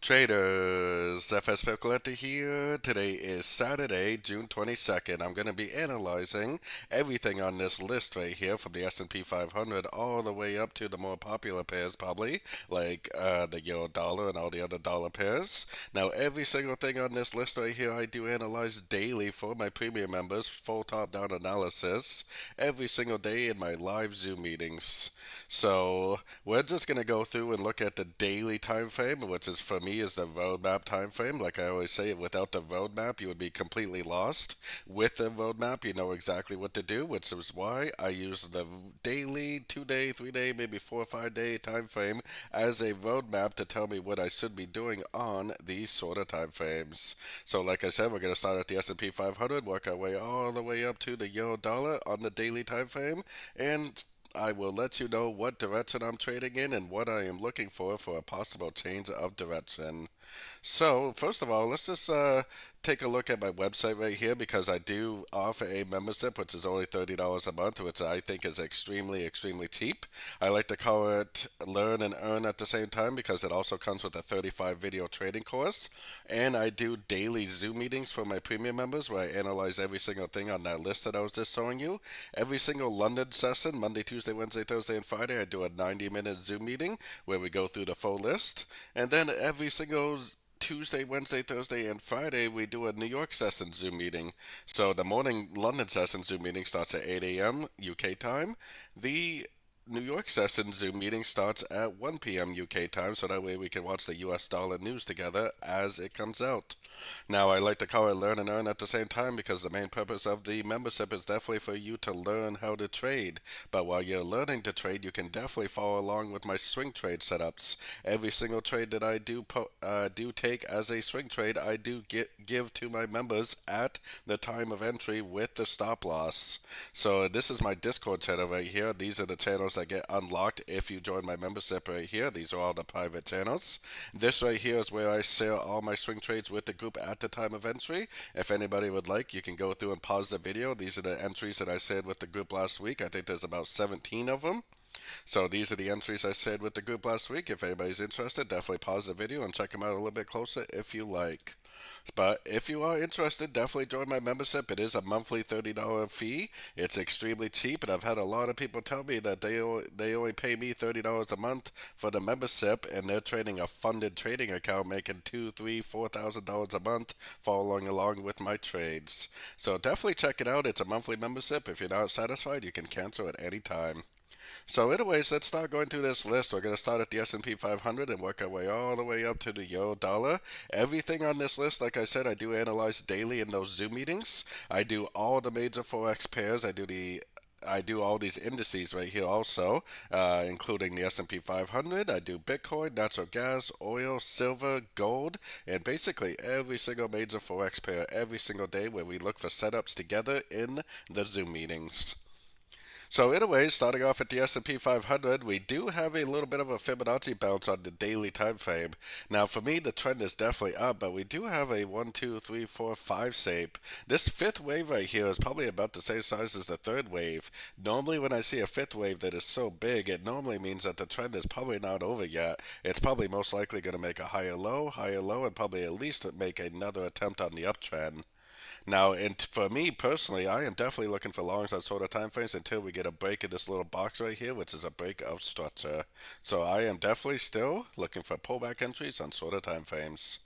Traders, FX Pip Collector here. Today is Saturday, June 22nd. I'm going to be analyzing everything on this list right here from the S&P 500 all the way up to the more popular pairs probably, like the euro dollar and all the other dollar pairs. Now, every single thing on this list right here I do analyze daily for my premium members, full top-down analysis, every single day in my live Zoom meetings. So, we're just going to go through and look at the daily time frame, which is for me is the roadmap time frame. Like I always say, without the roadmap, you would be completely lost. With the roadmap, you know exactly what to do, which is why I use the daily, 2 day, 3 day, maybe 4 or 5 day time frame as a roadmap to tell me what I should be doing on these sort of time frames. So, like I said, we're going to start at the S&P 500, work our way all the way up to the euro dollar on the daily time frame, and I will let you know what direction I'm trading in and what I am looking for a possible change of direction. So, first of all, let's just take a look at my website right here because I do offer a membership which is only $30 a month, which I think is extremely cheap. I like to call it Learn and Earn at the same time because it also comes with a 35 video trading course. And I do daily Zoom meetings for my premium members where I analyze every single thing on that list that I was just showing you. Every single London session, Monday, Tuesday, Wednesday, Thursday, and Friday, I do a 90-minute Zoom meeting where we go through the full list. And then every single Tuesday, Wednesday, Thursday, and Friday, we do a New York session Zoom meeting. So the morning London session Zoom meeting starts at 8 a.m. UK time. The New York session Zoom meeting starts at 1 p.m. UK time, so that way we can watch the US dollar news together as it comes out. Now, I like to call it Learn and Earn at the same time because the main purpose of the membership is definitely for you to learn how to trade. But while you're learning to trade, you can definitely follow along with my swing trade setups. Every single trade that I do take as a swing trade, I do give to my members at the time of entry with the stop loss. So this is my Discord channel right here. These are the channels that get unlocked if you join my membership right here. These are all the private channels. This right here is where I share all my swing trades with the group at the time of entry. If anybody would like, you can go through and pause the video. These are the entries that I shared with the group last week. I think there's about 17 of them. So these are the entries I shared with the group last week. If anybody's interested, definitely pause the video and check them out a little bit closer if you like. But if you are interested, definitely join my membership. It is a monthly $30 fee. It's extremely cheap, and I've had a lot of people tell me that they only pay me $30 a month for the membership, and they're trading a funded trading account, making $2, $3, $4,000 a month, following along with my trades. So definitely check it out. It's a monthly membership. If you're not satisfied, you can cancel at any time. So anyways, let's start going through this list. We're going to start at the S&P 500 and work our way all the way up to the euro dollar. Everything on this list, like I said, I do analyze daily in those Zoom meetings. I do all the major Forex pairs. I do all these indices right here also, including the S&P 500. I do Bitcoin, natural gas, oil, silver, gold, and basically every single major Forex pair every single day where we look for setups together in the Zoom meetings. So anyways, starting off at the S&P 500, we do have a little bit of a Fibonacci bounce on the daily time frame. Now for me, the trend is definitely up, but we do have a 1, 2, 3, 4, 5 shape. This fifth wave right here is probably about the same size as the third wave. Normally when I see a fifth wave that is so big, it normally means that the trend is probably not over yet. It's probably most likely going to make a higher low, and probably at least make another attempt on the uptrend. Now, and for me personally, I am definitely looking for longs on shorter time frames until we get a break in this little box right here, which is a break of structure. So I am definitely still looking for pullback entries on shorter time frames.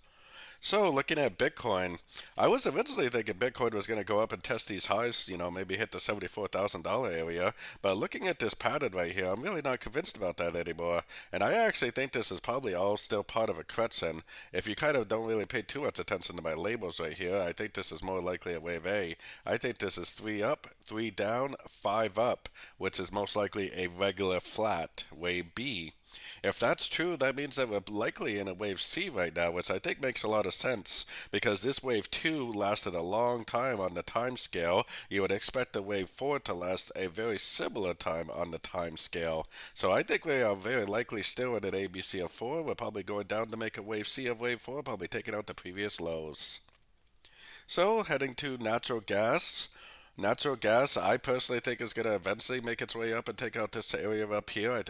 So, looking at Bitcoin, I was originally thinking Bitcoin was going to go up and test these highs, maybe hit the $74,000 area. But looking at this pattern right here, I'm really not convinced about that anymore. And I actually think this is probably all still part of a correction. If you kind of don't really pay too much attention to my labels right here, I think this is more likely a wave A. I think this is 3 up, 3 down, 5 up, which is most likely a regular flat, wave B. If that's true, that means that we're likely in a wave C right now, which I think makes a lot of sense because this wave 2 lasted a long time on the time scale. You would expect the wave 4 to last a very similar time on the time scale. So I think we are very likely still in an ABC of 4. We're probably going down to make a wave C of wave 4, probably taking out the previous lows. So heading to natural gas. Natural gas, I personally think is going to eventually make its way up and take out this area up here. I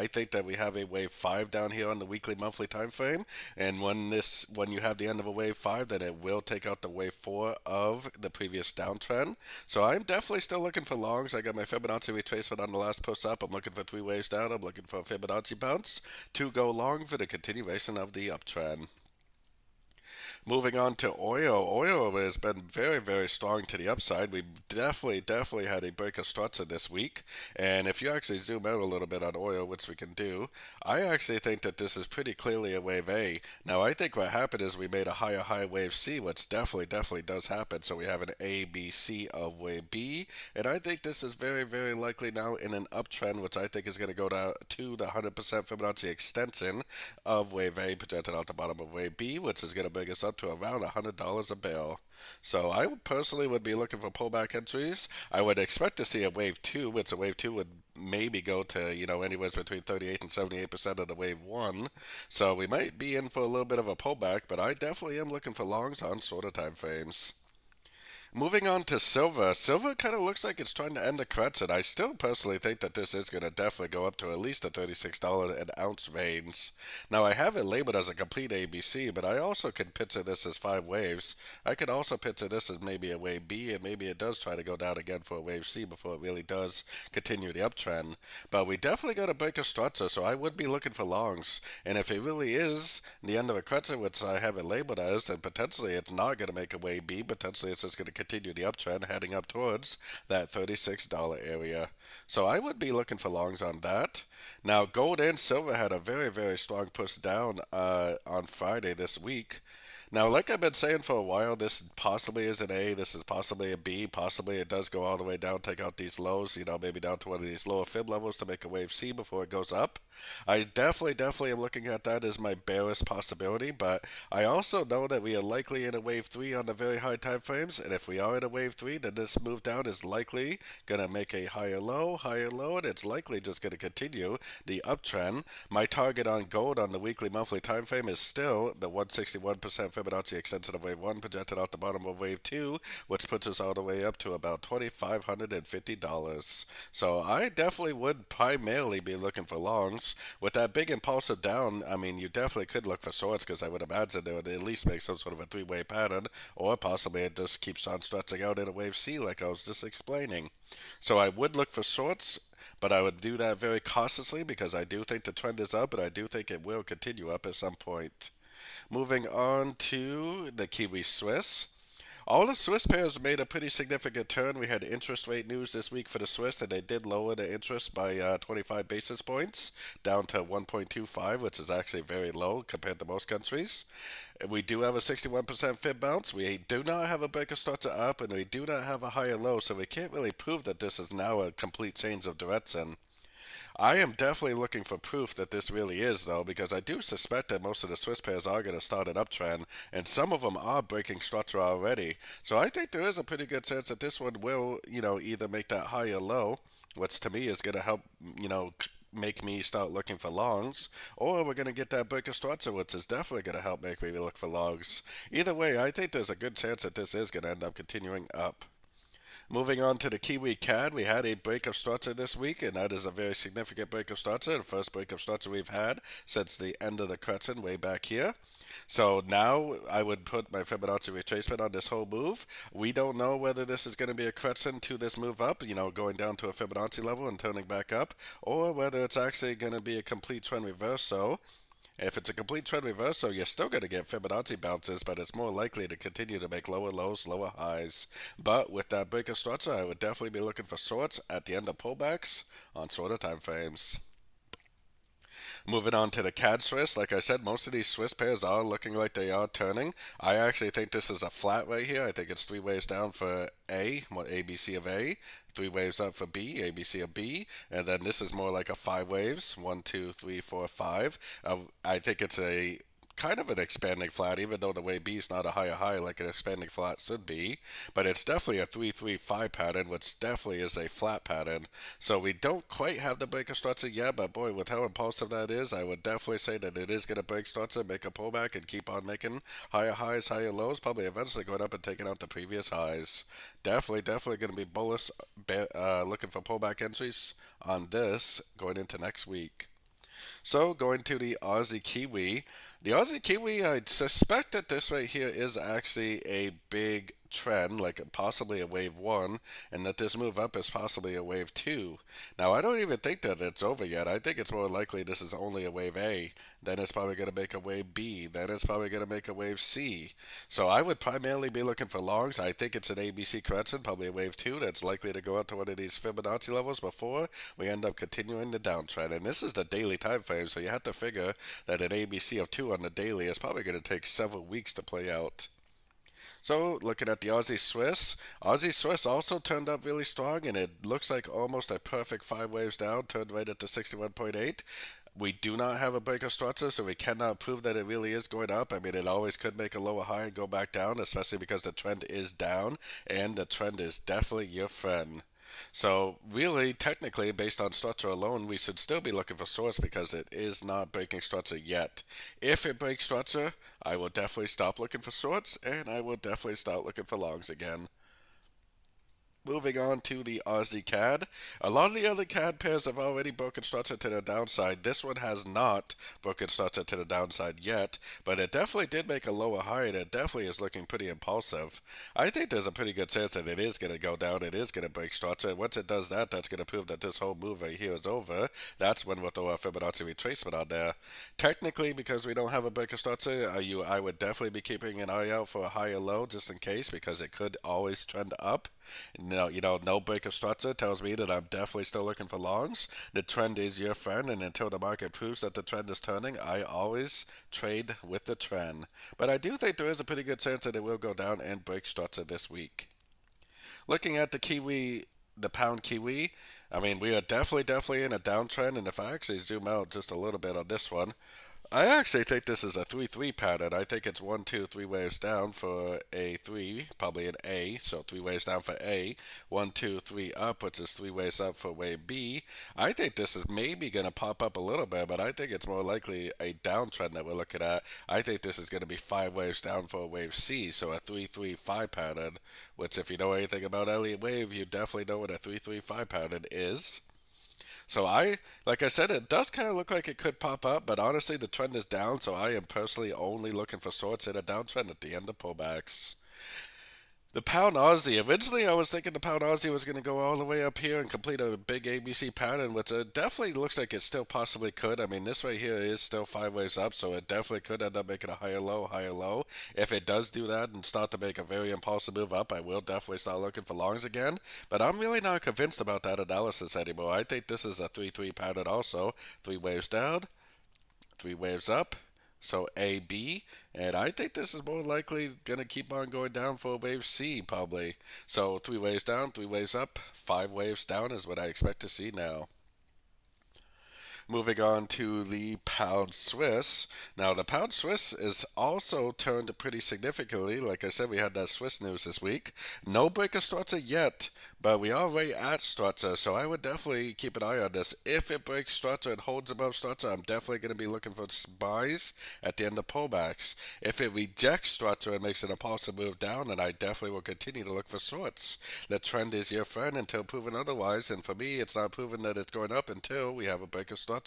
think that we have a wave 5 down here on the weekly monthly time frame, and when you have the end of a wave 5, then it will take out the wave 4 of the previous downtrend. So I'm definitely still looking for longs. I got my Fibonacci retracement on the last push up. I'm looking for 3 waves down. I'm looking for a Fibonacci bounce to go long for the continuation of the uptrend. Moving on to oil. Oil has been very, very strong to the upside. We definitely had a break of structure this week. And if you actually zoom out a little bit on oil, which we can do, I actually think that this is pretty clearly a wave A. Now, I think what happened is we made a higher high wave C, which definitely does happen. So we have an A, B, C of wave B. And I think this is very, very likely now in an uptrend, which I think is going to go down to the 100% Fibonacci extension of wave A projected out the bottom of wave B, which is going to bring us up to around $100 a barrel. So I personally would be looking for pullback entries. I would expect to see a wave 2, which a wave 2 would maybe go to, anywhere between 38 and 78% of the wave 1. So we might be in for a little bit of a pullback, but I definitely am looking for longs on shorter time frames. Moving on to silver. Silver kind of looks like it's trying to end the correction. I still personally think that this is going to definitely go up to at least a $36 an ounce range. Now, I have it labeled as a complete ABC, but I also could picture this as 5 waves. I could also picture this as maybe a wave B, and maybe it does try to go down again for a wave C before it really does continue the uptrend. But we definitely got to break a structure, so I would be looking for longs. And if it really is the end of a correction, which I have it labeled as, then potentially it's not going to make a wave B. Potentially it's just going to continue the uptrend heading up towards that $36 area. So I would be looking for longs on that. Now, gold and silver had a very, very strong push down on Friday this week. Now, like I've been saying for a while, this possibly is an A, this is possibly a B, possibly it does go all the way down, take out these lows, maybe down to one of these lower fib levels to make a wave C before it goes up. I definitely am looking at that as my barest possibility, but I also know that we are likely in a wave 3 on the very high time frames, and if we are in a wave 3, then this move down is likely going to make a higher low, and it's likely just going to continue the uptrend. My target on gold on the weekly monthly time frame is still the 161% Fibonacci extension of wave 1 projected out the bottom of wave 2, which puts us all the way up to about $2,550. So I definitely would primarily be looking for longs. With that big impulsive down, I mean, you definitely could look for shorts because I would imagine they would at least make some sort of a 3-way pattern, or possibly it just keeps on stretching out in a wave C like I was just explaining. So I would look for shorts, but I would do that very cautiously because I do think the trend is up, and I do think it will continue up at some point. Moving on to the Kiwi Swiss. All the Swiss pairs made a pretty significant turn. We had interest rate news this week for the Swiss, and they did lower the interest by 25 basis points down to 1.25, which is actually very low compared to most countries. We do have a 61% fib bounce. We do not have a breaker structure up, and we do not have a higher low, so we can't really prove that this is now a complete change of direction. I am definitely looking for proof that this really is, though, because I do suspect that most of the Swiss pairs are going to start an uptrend, and some of them are breaking structure already. So I think there is a pretty good chance that this one will, either make that high or low, which to me is going to help, make me start looking for longs, or we're going to get that breaker structure, which is definitely going to help make me look for longs. Either way, I think there's a good chance that this is going to end up continuing up. Moving on to the Kiwi CAD, we had a break of structure this week, and that is a very significant break of structure, the first break of structure we've had since the end of the correction way back here. So now I would put my Fibonacci retracement on this whole move. We don't know whether this is going to be a correction to this move up, going down to a Fibonacci level and turning back up, or whether it's actually going to be a complete trend reversal. If it's a complete trend reversal, you're still going to get Fibonacci bounces, but it's more likely to continue to make lower lows, lower highs. But with that breaker structure, I would definitely be looking for shorts at the end of pullbacks on shorter time frames. Moving on to the CAD Swiss, like I said, most of these Swiss pairs are looking like they are turning. I actually think this is a flat right here. I think it's 3 waves down for A, ABC of A, 3 waves up for B, ABC of B, and then this is more like a 5 waves, 1, 2, 3, 4, 5. I think it's a kind of an expanding flat, even though the wave B is not a higher high like an expanding flat should be. But it's definitely a 3-3-5 pattern, which definitely is a flat pattern. So we don't quite have the breaker structure yet, but boy, with how impulsive that is, I would definitely say that it is going to break structure, make a pullback, and keep on making higher highs, higher lows, probably eventually going up and taking out the previous highs. Definitely going to be bullish, looking for pullback entries on this going into next week. So going to the Aussie Kiwi. The Aussie Kiwi, I suspect that this right here is actually a big trend, like possibly a wave 1, and that this move up is possibly a wave 2. Now, I don't even think that it's over yet. I think it's more likely this is only a wave A. Then it's probably going to make a wave B. Then it's probably going to make a wave C. So I would primarily be looking for longs. I think it's an ABC correction, probably a wave 2 that's likely to go up to one of these Fibonacci levels before we end up continuing the downtrend. And this is the daily time frame, so you have to figure that an ABC of 2 on the daily is probably going to take several weeks to play out. So looking at the Aussie Swiss also turned up really strong, and it looks like almost a perfect 5 waves down, turned right at the 61.8. We do not have a breaker structure, so we cannot prove that it really is going up. I mean, it always could make a lower high and go back down, especially because the trend is down, and the trend is definitely your friend. So really, technically, based on structure alone, we should still be looking for source because it is not breaking structure yet. If it breaks structure, I will definitely stop looking for shorts, and I will definitely start looking for longs again. Moving on to the Aussie CAD. A lot of the other CAD pairs have already broken structure to the downside. This one has not broken structure to the downside yet, but it definitely did make a lower high, and it definitely is looking pretty impulsive. I think there's a pretty good chance that it is going to go down, it is going to break structure, and once it does that, that's going to prove that this whole move right here is over. That's when we'll throw a Fibonacci retracement on there. Technically, because we don't have a breaker structure, I would definitely be keeping an eye out for a higher low just in case, because it could always trend up. No breaker structure tells me that I'm definitely still looking for longs. The trend is your friend, and until the market proves that the trend is turning, I always trade with the trend. But I do think there is a pretty good chance that it will go down and break structure this week. Looking at the Kiwi, the pound Kiwi, I mean, we are definitely in a downtrend, and if I actually zoom out just a little bit on this one, I actually think this is a 3-3 pattern. I think it's 1, 2, 3 waves down for a 3, probably an A, so 3 waves down for A, 1, 2, 3 up, which is 3 waves up for wave B. I think this is maybe going to pop up a little bit, but I think it's more likely a downtrend that we're looking at. I think this is going to be 5 waves down for a wave C, so a 3-3-5 pattern, which if you know anything about Elliot wave, you definitely know what a 3-3-5 pattern is. So like I said, it does kind of look like it could pop up, but honestly, the trend is down, so I am personally only looking for shorts in a downtrend at the end of pullbacks. The pound Aussie. Originally, I was thinking the pound Aussie was going to go all the way up here and complete a big ABC pattern, which it definitely looks like it still possibly could. I mean, this right here is still 5 ways up, so it definitely could end up making a higher low, higher low. If it does do that and start to make a very impulsive move up, I will definitely start looking for longs again. But I'm really not convinced about that analysis anymore. I think this is a 3-3 pattern also. 3 waves down, 3 waves up. So A, B, and I think this is more likely going to keep on going down for wave C, probably. So 3 waves down, 3 waves up, 5 waves down is what I expect to see now. Moving on to the pound Swiss. Now, the pound Swiss is also turned pretty significantly. Like I said, we had that Swiss news this week. No breaker structure yet, but we are right at structure, so I would definitely keep an eye on this. If it breaks structure and holds above structure, I'm definitely going to be looking for buys at the end of pullbacks. If it rejects structure and makes an impulsive move down, then I definitely will continue to look for shorts. The trend is your friend until proven otherwise, and for me, it's not proven that it's going up until we have a breaker structure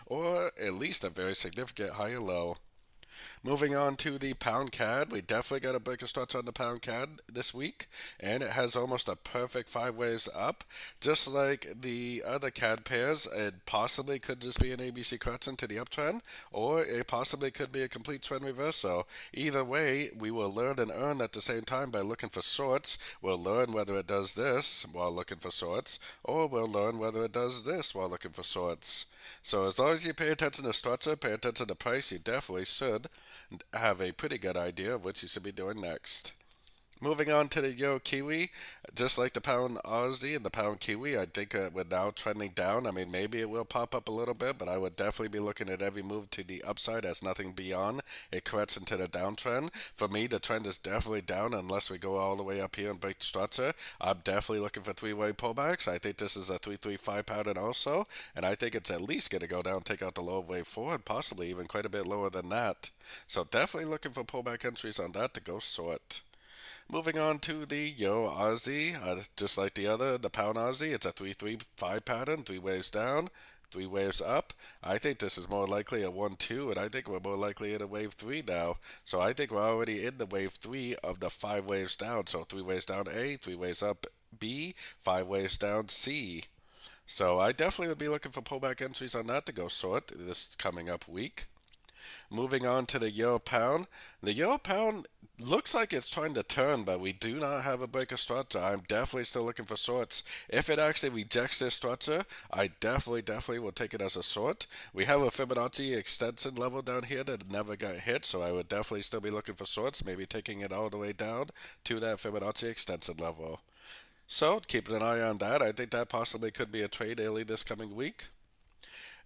or at least a very significant higher low. Moving on to the pound CAD, we definitely got a breaker structure on the pound CAD this week, and it has almost a perfect 5 waves up. Just like the other CAD pairs, it possibly could just be an ABC correction to the uptrend, or it possibly could be a complete trend reversal. Either way, we will learn and earn at the same time by looking for shorts. We'll learn whether it does this while looking for shorts, or we'll learn whether it does this while looking for shorts. So as long as you pay attention to structure, pay attention to price, you definitely should have a pretty good idea of what you should be doing next. Moving on to the Euro Kiwi, just like the pound Aussie and the pound Kiwi, I think we're now trending down. I mean, maybe it will pop up a little bit, but I would definitely be looking at every move to the upside as nothing beyond. It corrects into the downtrend. For me, the trend is definitely down unless we go all the way up here and break structure. I'm definitely looking for three-way pullbacks. I think this is a 335 pattern also, and I think it's at least going to go down, take out the low wave forward, possibly even quite a bit lower than that. So definitely looking for pullback entries on that to go short. Moving on to the Euro Aussie, just like the pound Aussie, it's a 335 pattern, three waves down, three waves up. I think this is more likely a 1-2, and I think we're more likely in a wave 3 now. So I think we're already in the wave 3 of the 5 waves down. So 3 waves down A, 3 waves up B, 5 waves down C. So I definitely would be looking for pullback entries on that to go short this coming up week. Moving on to the Euro Pound. The Euro Pound looks like it's trying to turn, but we do not have a break of structure. I'm definitely still looking for shorts. If it actually rejects this structure, I definitely will take it as a short. We have a Fibonacci extension level down here that never got hit, so I would definitely still be looking for shorts, maybe taking it all the way down to that Fibonacci extension level. So, keeping an eye on that. I think that possibly could be a trade early this coming week.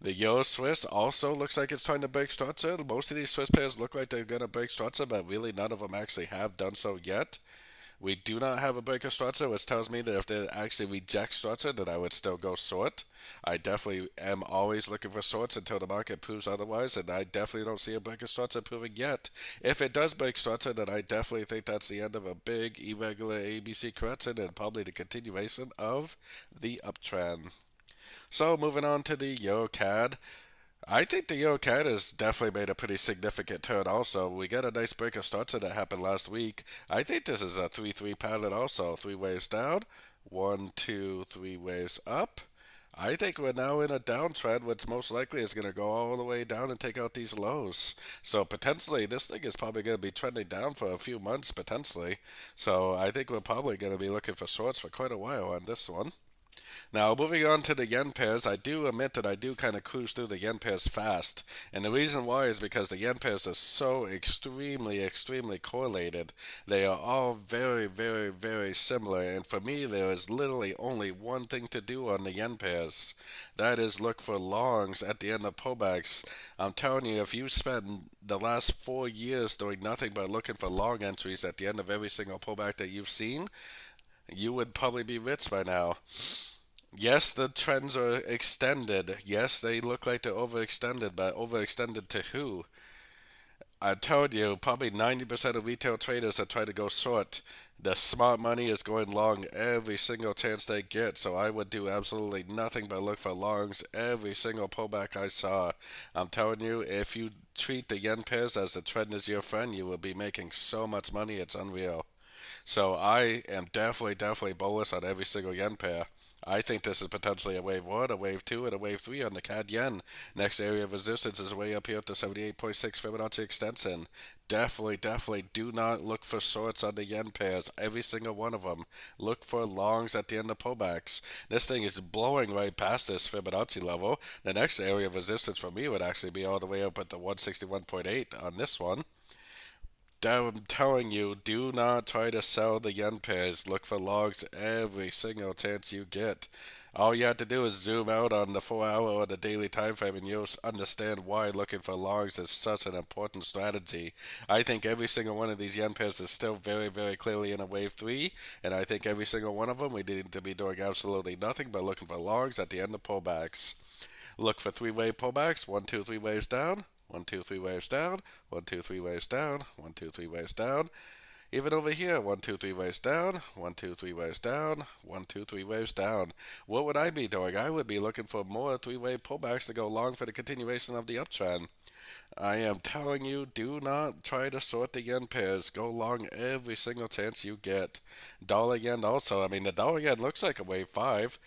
The Euro Swiss also looks like it's trying to break structure. Most of these Swiss pairs look like they're going to break structure, but really none of them actually have done so yet. We do not have a break of structure, which tells me that if they actually reject structure, then I would still go short. I definitely am always looking for shorts until the market proves otherwise, and I definitely don't see a break of structure proving yet. If it does break structure, then I definitely think that's the end of a big irregular ABC correction and probably the continuation of the uptrend. So moving on to the EuroCAD. I think the EuroCAD has definitely made a pretty significant turn also. We got a nice break of structure that happened last week. I think this is a 3-3 pattern also. 3 waves down, 1, 2, 3 waves up. I think we're now in a downtrend, which most likely is going to go all the way down and take out these lows. So potentially, this thing is probably going to be trending down for a few months, potentially. So I think we're probably going to be looking for shorts for quite a while on this one. Now, moving on to the yen pairs, I do admit that I do kind of cruise through the yen pairs fast. And the reason why is because the yen pairs are so extremely correlated. They are all very similar. And for me, there is literally only one thing to do on the yen pairs. That is look for longs at the end of pullbacks. I'm telling you, if you spend the last 4 years doing nothing but looking for long entries at the end of every single pullback that you've seen, you would probably be rich by now. Yes, the trends are extended. Yes, they look like they're overextended, but overextended to who? I told you, probably 90% of retail traders that try to go short. The smart money is going long every single chance they get, so I would do absolutely nothing but look for longs every single pullback I saw. I'm telling you, if you treat the yen pairs as the trend is your friend, you will be making so much money, it's unreal. So I am definitely bullish on every single yen pair. I think this is potentially a wave 1, a wave 2, and a wave 3 on the CAD yen. Next area of resistance is way up here at the 78.6 Fibonacci extension. Definitely do not look for shorts on the yen pairs, every single one of them. Look for longs at the end of pullbacks. This thing is blowing right past this Fibonacci level. The next area of resistance for me would actually be all the way up at the 161.8 on this one. I'm telling you, do not try to sell the yen pairs. Look for logs every single chance you get. All you have to do is zoom out on the 4 hour or the daily time frame and you'll understand why looking for logs is such an important strategy. I think every single one of these yen pairs is still very clearly in a wave 3, and I think every single one of them we need to be doing absolutely nothing but looking for logs at the end of pullbacks. Look for three-way pullbacks, 1, 2, 3 waves down, 1, 2, 3 waves down, 1, 2, 3 waves down, 1, 2, 3 waves down. Even over here, 1, 2, 3 waves down, 1, 2, 3 waves down, 1, 2, 3 waves down. What would I be doing? I would be looking for more three-way pullbacks to go long for the continuation of the uptrend. I am telling you, do not try to sort the yen pairs. Go long every single chance you get. Dollar yen also. I mean, the dollar yen looks like a wave 5.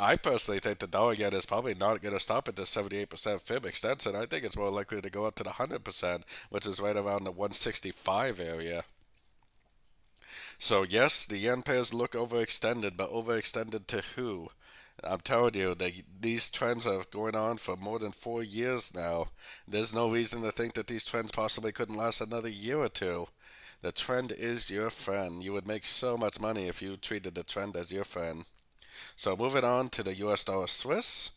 I personally think the dollar yen is probably not going to stop at the 78% fib extension. I think it's more likely to go up to the 100%, which is right around the 165 area. So yes, the yen pairs look overextended, but overextended to who? I'm telling you, these trends are going on for more than 4 years now. There's no reason to think that these trends possibly couldn't last another year or two. The trend is your friend. You would make so much money if you treated the trend as your friend. So moving on to the US dollar Swiss.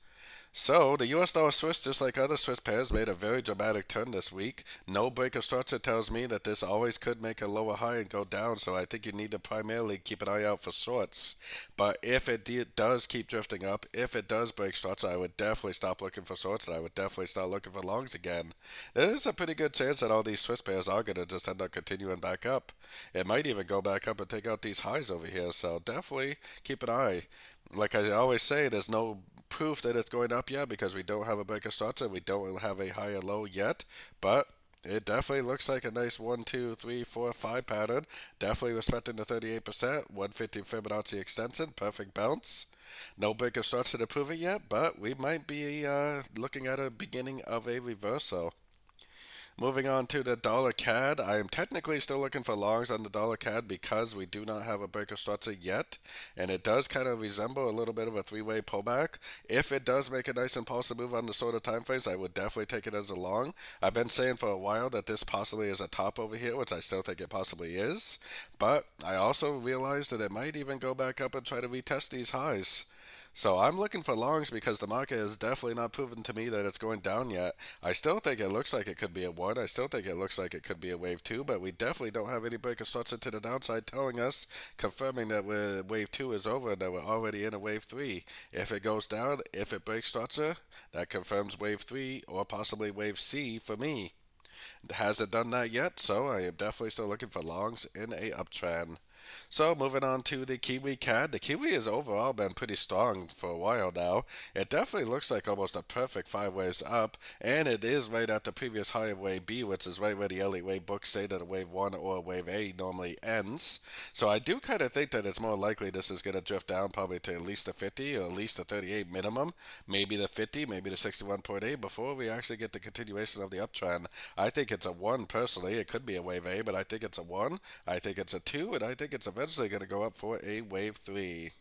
So, the US dollar Swiss, just like other Swiss pairs, made a very dramatic turn this week. No break of structure tells me that this always could make a lower high and go down, so I think you need to primarily keep an eye out for shorts. But if it does keep drifting up, if it does break structure, I would definitely stop looking for shorts, and I would definitely start looking for longs again. There is a pretty good chance that all these Swiss pairs are going to just end up continuing back up. It might even go back up and take out these highs over here, so definitely keep an eye. Like I always say, there's no proof that it's going up yet because we don't have a break of structure. We don't have a higher low yet, but it definitely looks like a nice 1, 2, 3, 4, 5 pattern. Definitely respecting the 38%, 150 Fibonacci extension, perfect bounce. No break of structure to prove it yet, but we might be looking at a beginning of a reversal. Moving on to the dollar CAD, I am technically still looking for longs on the dollar CAD because we do not have a break of structure yet, and it does kind of resemble a little bit of a three-way pullback. If it does make a nice impulsive move on the shorter time frames, I would definitely take it as a long. I've been saying for a while that this possibly is a top over here, which I still think it possibly is, but I also realize that it might even go back up and try to retest these highs. So I'm looking for longs because the market has definitely not proven to me that it's going down yet. I still think it looks like it could be a 1. I still think it looks like it could be a wave 2, but we definitely don't have any break of structure to the downside telling us, confirming that wave 2 is over and that we're already in a wave 3. If it goes down, if it breaks structure, that confirms wave 3 or possibly wave C for me. Hasn't done that yet, so I am definitely still looking for longs in a uptrend. So moving on to the Kiwi CAD. The Kiwi has overall been pretty strong for a while now. It definitely looks like almost a perfect 5 waves up, and it is right at the previous high of wave B, which is right where the Elliot wave books say that a wave 1 or a wave A normally ends. So I do kind of think that it's more likely this is going to drift down probably to at least the 50 or at least the 38 minimum, maybe the 50, maybe the 61.8 before we actually get the continuation of the uptrend. I think it's a 1 personally. It could be a wave A, but I think it's a 1. I think it's a 2, and I think it's eventually going to go up for a wave 3.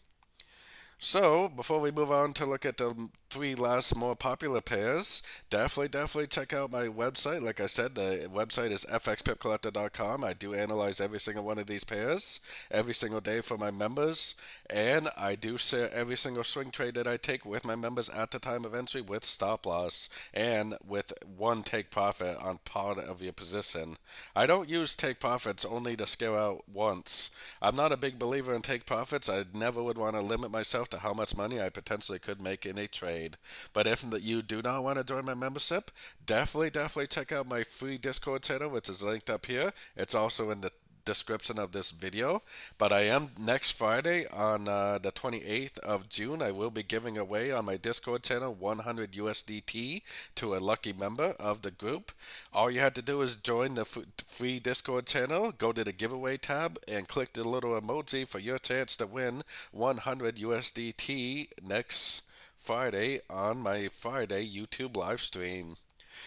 So, before we move on to look at the 3 last more popular pairs, definitely check out my website. Like I said, the website is FXPipCollector.com. I do analyze every single one of these pairs every single day for my members, and I do share every single swing trade that I take with my members at the time of entry with stop loss and with 1 take profit on part of your position. I don't use take profits only to scale out once. I'm not a big believer in take profits. I never would want to limit myself to how much money I potentially could make in a trade. But if you do not want to join my membership, definitely check out my free Discord channel, which is linked up here. It's also in the description of this video. But I am next Friday on the 28th of June. I will be giving away on my Discord channel 100 USDT to a lucky member of the group. All you have to do is join the free Discord channel, go to the giveaway tab, and click the little emoji for your chance to win 100 USDT next Friday on my Friday YouTube live stream.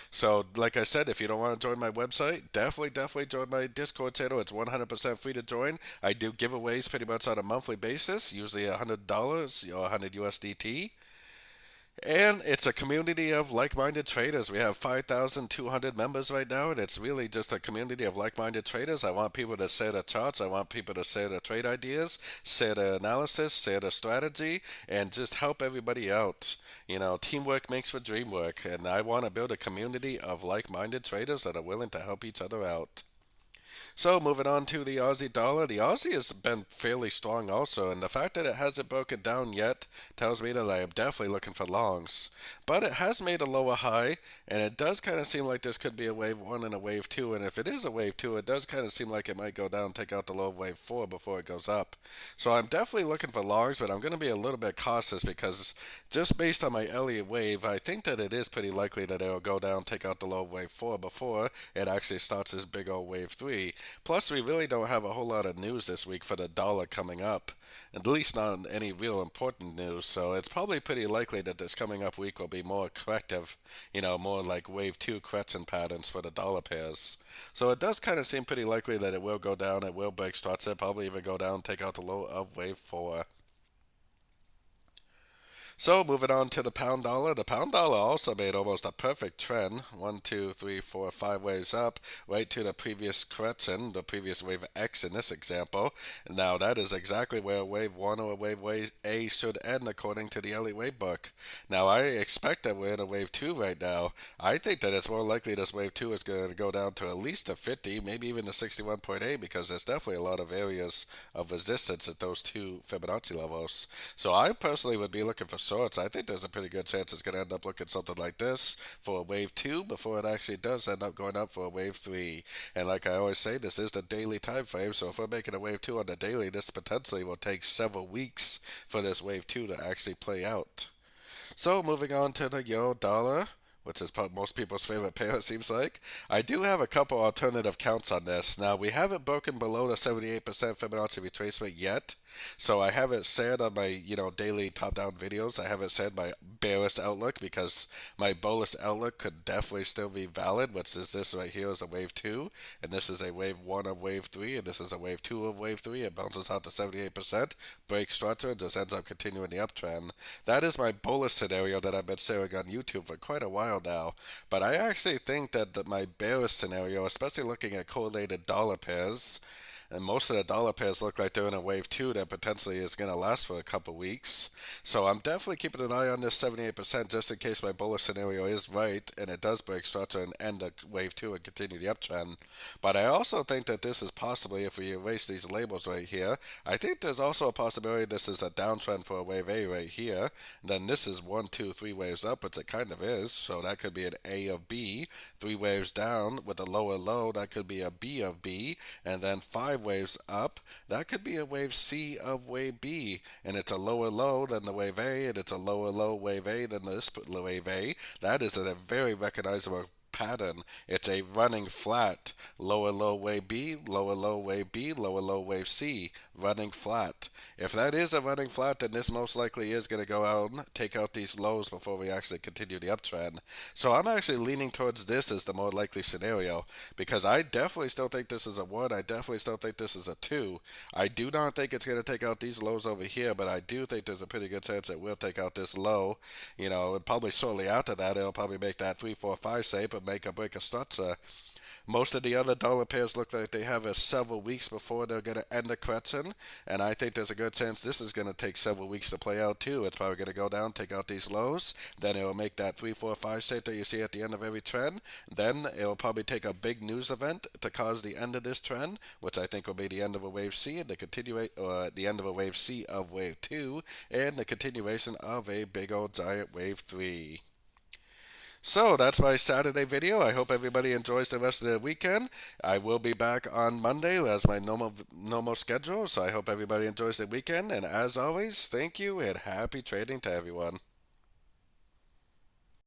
So, like I said, if you don't want to join my website, definitely join my Discord channel. It's 100% free to join. I do giveaways pretty much on a monthly basis, usually $100 or 100 USDT. And it's a community of like-minded traders. We have 5,200 members right now, and it's really just a community of like-minded traders. I want people to share their charts. I want people to share their trade ideas, share their analysis, share their strategy, and just help everybody out. You know, teamwork makes for dream work, and I want to build a community of like-minded traders that are willing to help each other out. So moving on to the Aussie dollar, the Aussie has been fairly strong also, and the fact that it hasn't broken down yet tells me that I am definitely looking for longs. But it has made a lower high, and it does kind of seem like this could be a wave 1 and a wave 2, and if it is a wave 2, it does kind of seem like it might go down and take out the low of wave 4 before it goes up. So I'm definitely looking for longs, but I'm going to be a little bit cautious because just based on my Elliot wave, I think that it is pretty likely that it will go down, take out the low of wave 4 before it actually starts this big old wave 3. Plus, we really don't have a whole lot of news this week for the dollar coming up, at least not any real important news, so it's probably pretty likely that this coming up week will be more corrective, more like wave 2 correction patterns for the dollar pairs. So it does kind of seem pretty likely that it will go down, it will break structure, probably even go down, take out the low of wave 4. So moving on to the pound dollar. The pound dollar also made almost a perfect trend. 1, 2, 3, 4, 5 waves up, right to the previous correction, the previous wave X in this example. Now that is exactly where wave 1 or wave A should end according to the Elliot wave book. Now I expect that we're in a wave 2 right now. I think that it's more likely this wave 2 is going to go down to at least a 50, maybe even the 61.8, because there's definitely a lot of areas of resistance at those two Fibonacci levels. So I personally would be looking for shorts. I think there's a pretty good chance it's going to end up looking something like this for a wave 2 before it actually does end up going up for a wave 3. And like I always say, this is the daily time frame, so if we're making a wave 2 on the daily, this potentially will take several weeks for this wave 2 to actually play out. So moving on to the euro dollar, which is most people's favorite pair, it seems like. I do have a couple alternative counts on this. Now, we haven't broken below the 78% Fibonacci retracement yet, so I haven't said on my, daily top-down videos, I haven't said my bearish outlook, because my bullish outlook could definitely still be valid, which is this right here is a wave 2, and this is a wave 1 of wave 3, and this is a wave 2 of wave 3. It bounces out to 78%, breaks structure, and just ends up continuing the uptrend. That is my bullish scenario that I've been sharing on YouTube for quite a while now. But I actually think that my bearish scenario, especially looking at correlated dollar pairs, and most of the dollar pairs look like they're in a wave 2 that potentially is going to last for a couple weeks. So I'm definitely keeping an eye on this 78% just in case my bullish scenario is right and it does break structure and end a wave 2 and continue the uptrend. But I also think that this is possibly, if we erase these labels right here, I think there's also a possibility this is a downtrend for a wave A right here. Then this is 1, 2, 3 waves up, which it kind of is. So that could be an A of B. 3 waves down with a lower low, that could be a B of B. And then 5 waves up, that could be a wave C of wave B, and it's a lower low than the wave A, and it's a lower low wave A than this wave A. That is a very recognizable pattern. It's a running flat, lower low wave B, lower low wave B, lower low wave C, running flat. If that is a running flat, then this most likely is going to go out and take out these lows before we actually continue the uptrend. So I'm actually leaning towards this as the more likely scenario, because I definitely still think this is a 1, I definitely still think this is a 2. I do not think it's going to take out these lows over here, but I do think there's a pretty good chance it will take out this low. And probably shortly after that, it'll probably make that 3, 4, 5 shape and make a break a structure. Most of the other dollar pairs look like they have several weeks before they're going to end the correction, and I think there's a good chance this is going to take several weeks to play out too. It's probably going to go down, take out these lows, then it will make that 3, 4, 5 shape that you see at the end of every trend. Then it will probably take a big news event to cause the end of this trend, which I think will be the end of a wave C and the end of a wave C of wave 2, and the continuation of a big old giant wave 3. So that's my Saturday video. I hope everybody enjoys the rest of the weekend. I will be back on Monday as my normal schedule. So I hope everybody enjoys the weekend. And as always, thank you and happy trading to everyone.